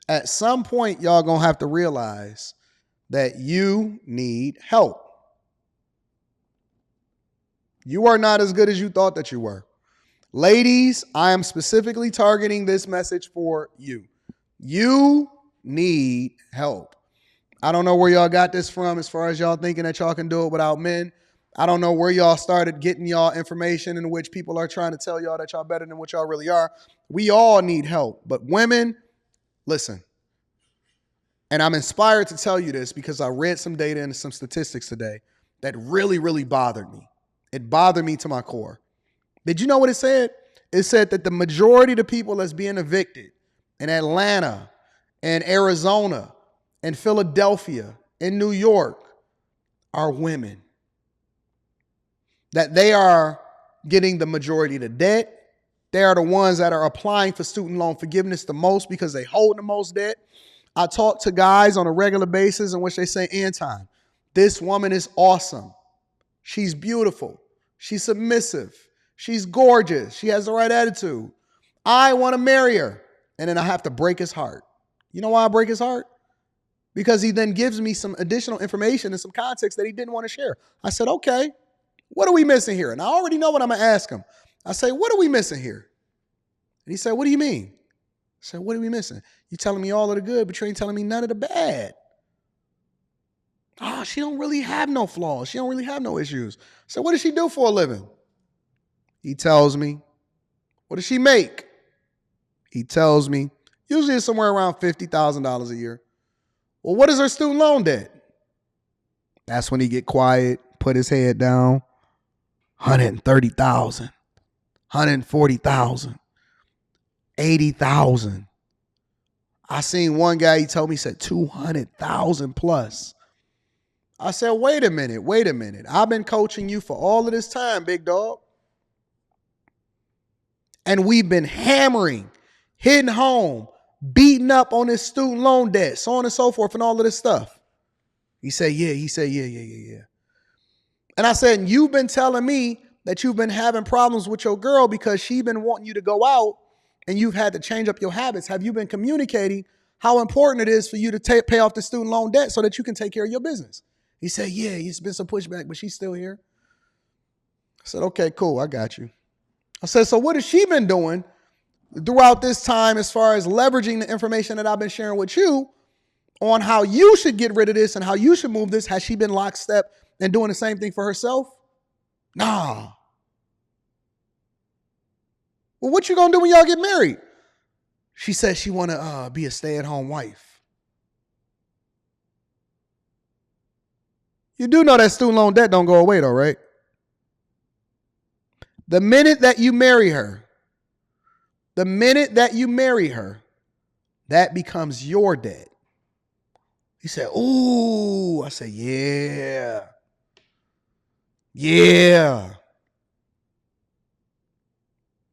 At some point, y'all gonna have to realize that you need help. You are not as good as you thought that you were. Ladies, I am specifically targeting this message for you. You need help. I don't know where y'all got this from as far as y'all thinking that y'all can do it without men. I don't know where y'all started getting y'all information in which people are trying to tell y'all that y'all better than what y'all really are. We all need help. But women, listen. And I'm inspired to tell you this because I read some data and some statistics today that really, really bothered me. It bothered me to my core. Did you know what it said? It said that the majority of the people that's being evicted in Atlanta and Arizona and Philadelphia and New York are women. That they are getting the majority of the debt. They are the ones that are applying for student loan forgiveness the most because they hold the most debt. I talk to guys on a regular basis in which they say, Anton, this woman is awesome. She's beautiful. She's submissive. She's gorgeous. She has the right attitude. I want to marry her. And then I have to break his heart. You know why I break his heart? Because he then gives me some additional information and some context that he didn't want to share. I said, okay, what are we missing here? And I already know what I'm going to ask him. I say, what are we missing here? And he said, what do you mean? I said, what are we missing? You telling me all of the good, but you ain't telling me none of the bad. Oh, she don't really have no flaws. She don't really have no issues. So what does she do for a living? He tells me. What does she make? He tells me. Usually it's somewhere around $50,000 a year. Well, what is her student loan debt? That's when he get quiet, put his head down. 130,000, 140,000, 80,000. I seen one guy, he told me, he said 200,000 plus. I said, wait a minute. I've been coaching you for all of this time, big dog. And we've been hammering, hitting home, beating up on this student loan debt, so on and so forth, and all of this stuff. He said, yeah. And I said, you've been telling me that you've been having problems with your girl because she's been wanting you to go out and you've had to change up your habits. Have you been communicating how important it is for you to pay off the student loan debt so that you can take care of your business? He said, yeah, it's been some pushback, but she's still here. I said, okay, cool. I got you. I said, so what has she been doing throughout this time as far as leveraging the information that I've been sharing with you on how you should get rid of this and how you should move this? Has she been lockstep and doing the same thing for herself? Nah. Well, what you gonna do when y'all get married? She said she wanna be a stay-at-home wife. You do know that student loan debt don't go away though, right? The minute that you marry her, that becomes your debt. He said, ooh. I said, yeah.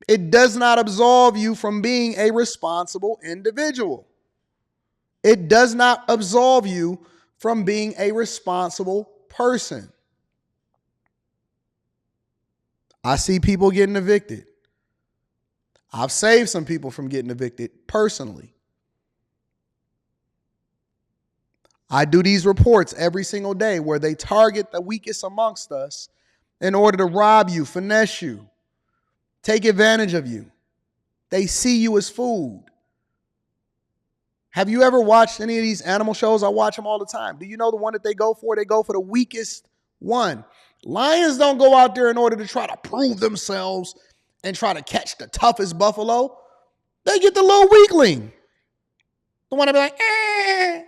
It does not absolve you from being a responsible individual. It does not absolve you from being a responsible person. I see people getting evicted. I've saved some people from getting evicted personally. I do these reports every single day where they target the weakest amongst us in order to rob you, finesse you, take advantage of you. They see you as food. Have you ever watched any of these animal shows? I watch them all the time. Do you know the one that they go for? They go for the weakest one. Lions don't go out there in order to try to prove themselves and try to catch the toughest buffalo. They get the little weakling. The one that be like, eh.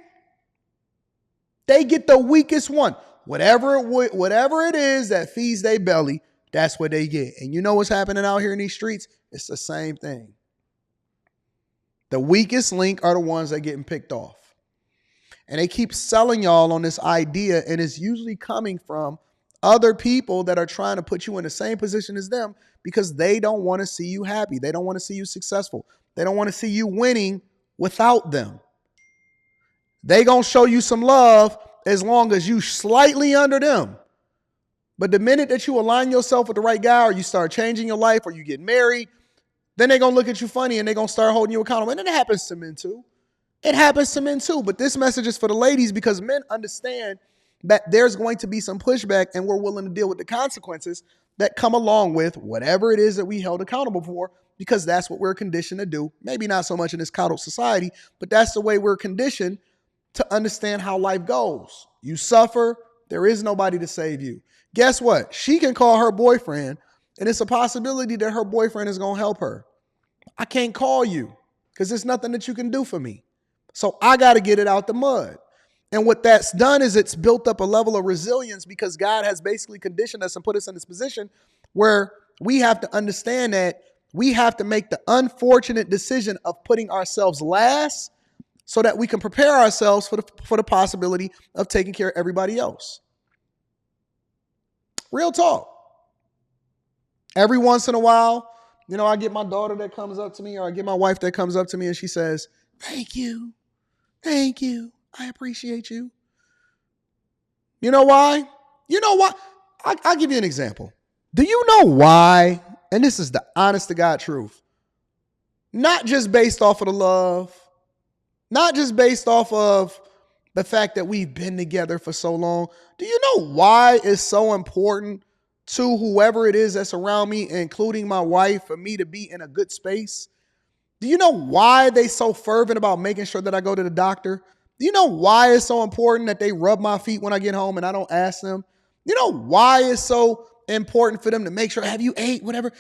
They get the weakest one. Whatever it is that feeds their belly, that's what they get. And you know what's happening out here in these streets? It's the same thing. The weakest link are the ones that are getting picked off. And they keep selling y'all on this idea, and it's usually coming from other people that are trying to put you in the same position as them because they don't want to see you happy. They don't want to see you successful. They don't want to see you winning without them. They gonna show you some love as long as you slightly under them. But the minute that you align yourself with the right guy or you start changing your life or you get married, then they're gonna look at you funny and they're gonna start holding you accountable. And it happens to men too. It happens to men too, but this message is for the ladies because men understand that there's going to be some pushback and we're willing to deal with the consequences that come along with whatever it is that we held accountable for because that's what we're conditioned to do. Maybe not so much in this coddled society, but that's the way we're conditioned to understand how life goes. You suffer, there is nobody to save you. Guess what? She can call her boyfriend, and it's a possibility that her boyfriend is going to help her. I can't call you because there's nothing that you can do for me. So I got to get it out the mud. And what that's done is it's built up a level of resilience because God has basically conditioned us and put us in this position where we have to understand that we have to make the unfortunate decision of putting ourselves last so that we can prepare ourselves for the possibility of taking care of everybody else. Real talk. Every once in a while, I get my daughter that comes up to me or I get my wife that comes up to me and she says, thank you. Thank you. I appreciate you. You know why? You know why? I'll give you an example. Do you know why? And this is the honest to God truth. Not just based off of the love, not just based off of the fact that we've been together for so long. Do you know why it's so important to whoever it is that's around me, including my wife, for me to be in a good space? Do you know why they so fervent about making sure that I go to the doctor? Do you know why it's so important that they rub my feet when I get home and I don't ask them? You know why it's so important for them to make sure, have you ate, whatever?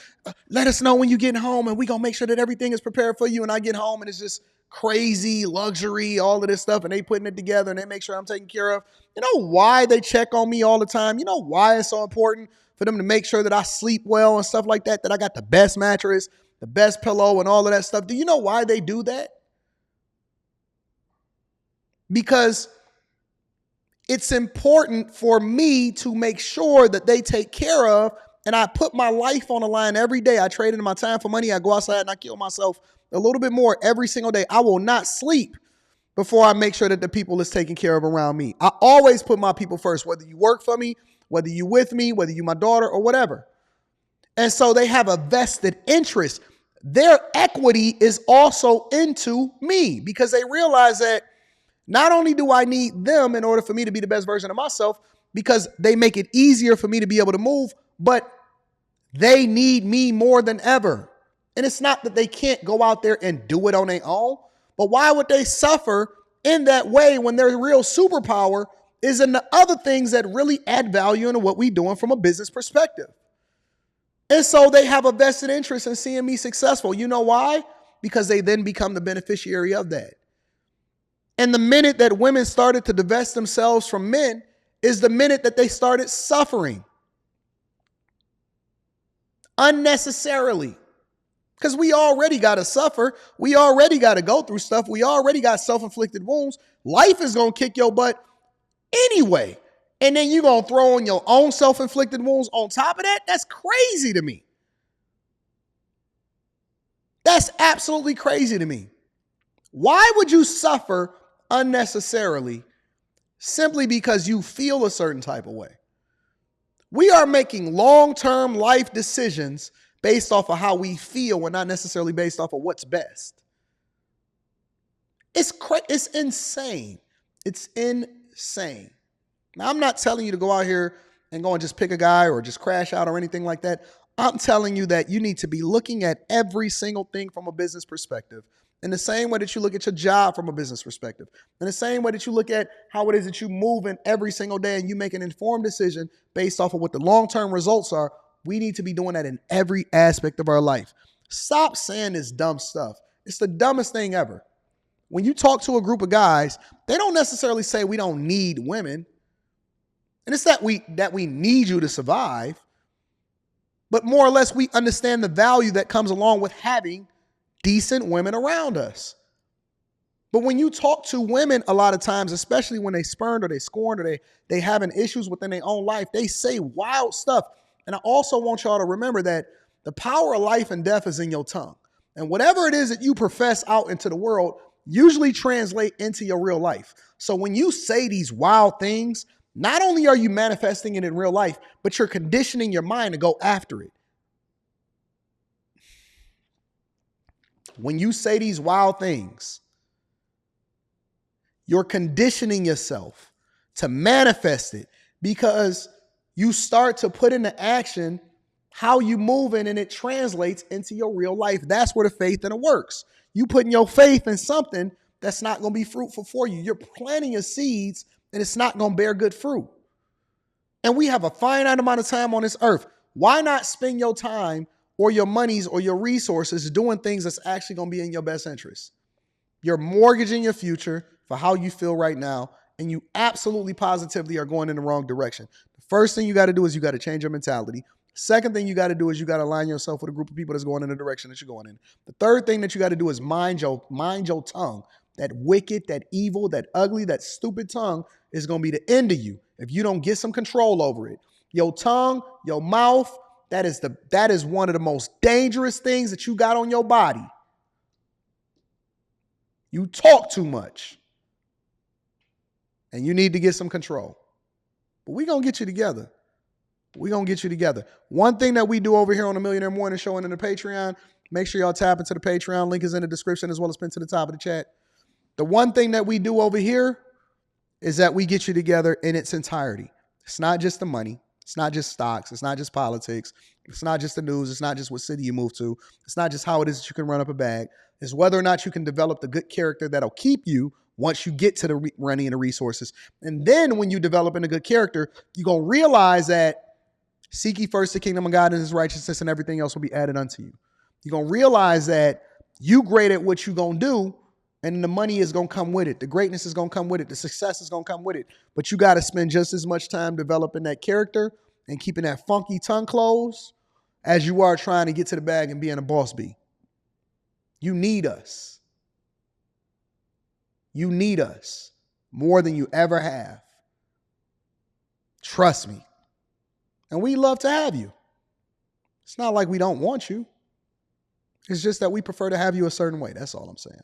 Let us know when you get home and we're going to make sure that everything is prepared for you. And I get home and it's just crazy luxury, all of this stuff. And they putting it together and they make sure I'm taken care of. You know why they check on me all the time? You know why it's so important for them to make sure that I sleep well and stuff like that, that I got the best mattress, the best pillow and all of that stuff. Do you know why they do that? Because it's important for me to make sure that they take care of, and I put my life on the line every day. I trade in my time for money. I go outside and I kill myself a little bit more every single day. I will not sleep before I make sure that the people is taken care of around me. I always put my people first, whether you work for me, whether you with me, whether you my daughter or whatever. And so they have a vested interest. Their equity is also into me because they realize that not only do I need them in order for me to be the best version of myself, because they make it easier for me to be able to move, but they need me more than ever. And it's not that they can't go out there and do it on their own, but why would they suffer in that way when their real superpower is in the other things that really add value into what we're doing from a business perspective? And so they have a vested interest in seeing me successful. You know why? Because they then become the beneficiary of that. And the minute that women started to divest themselves from men is the minute that they started suffering unnecessarily. Because we already got to suffer. We already got to go through stuff. We already got self-inflicted wounds. Life is going to kick your butt anyway. And then you're going to throw on your own self-inflicted wounds on top of that? That's crazy to me. That's absolutely crazy to me. Why would you suffer unnecessarily simply because you feel a certain type of way? We are making long-term life decisions based off of how we feel and not necessarily based off of what's best. It's insane. It's insane. Now, I'm not telling you to go out here and go and just pick a guy or just crash out or anything like that. I'm telling you that you need to be looking at every single thing from a business perspective. In the same way that you look at your job from a business perspective. In the same way that you look at how it is that you move in every single day and you make an informed decision based off of what the long-term results are, we need to be doing that in every aspect of our life. Stop saying this dumb stuff. It's the dumbest thing ever. When you talk to a group of guys, they don't necessarily say we don't need women. And it's that we need you to survive. But more or less, we understand the value that comes along with having decent women around us. But when you talk to women a lot of times, especially when they spurned or they scorned or they having issues within their own life, they say wild stuff. And I also want y'all to remember that the power of life and death is in your tongue. And whatever it is that you profess out into the world usually translate into your real life. So when you say these wild things, not only are you manifesting it in real life, but you're conditioning your mind to go after it. When you say these wild things, You're conditioning yourself to manifest it because you start to put into action how you moving and it translates into your real life. That's where the faith and it works. You putting your faith in something that's not going to be fruitful for you. You're planting your seeds and it's not going to bear good fruit. And we have a finite amount of time on this earth. Why not spend your time or your monies or your resources doing things that's actually going to be in your best interest? You're mortgaging your future for how you feel right now, and you absolutely positively are going in the wrong direction. The first thing you got to do is you got to change your mentality. Second thing you got to do is you got to align yourself with a group of people that's going in the direction that you're going in. The third thing that you got to do is mind your tongue. That wicked, that evil, that ugly, that stupid tongue is going to be the end of you if you don't get some control over it. Your tongue, your mouth, that is one of the most dangerous things that you got on your body. You talk too much. And you need to get some control. But we're going to get you together. We're going to get you together. One thing that we do over here on the Millionaire Morning Show and in the Patreon, make sure y'all tap into the Patreon. Link is in the description as well as pinned to the top of the chat. The one thing that we do over here is that we get you together in its entirety. It's not just the money. It's not just stocks. It's not just politics. It's not just the news. It's not just what city you move to. It's not just how it is that you can run up a bag. It's whether or not you can develop the good character that'll keep you once you get to the money and the resources. And then when you develop in a good character, you're going to realize that seek ye first the kingdom of God and his righteousness, and everything else will be added unto you. You're going to realize that you great at what you're going to do, and the money is going to come with it. The greatness is going to come with it. The success is going to come with it. But you got to spend just as much time developing that character and keeping that funky tongue closed as you are trying to get to the bag and being a boss bee. You need us. You need us more than you ever have. Trust me. And we love to have you. It's not like we don't want you. It's just that we prefer to have you a certain way. That's all I'm saying.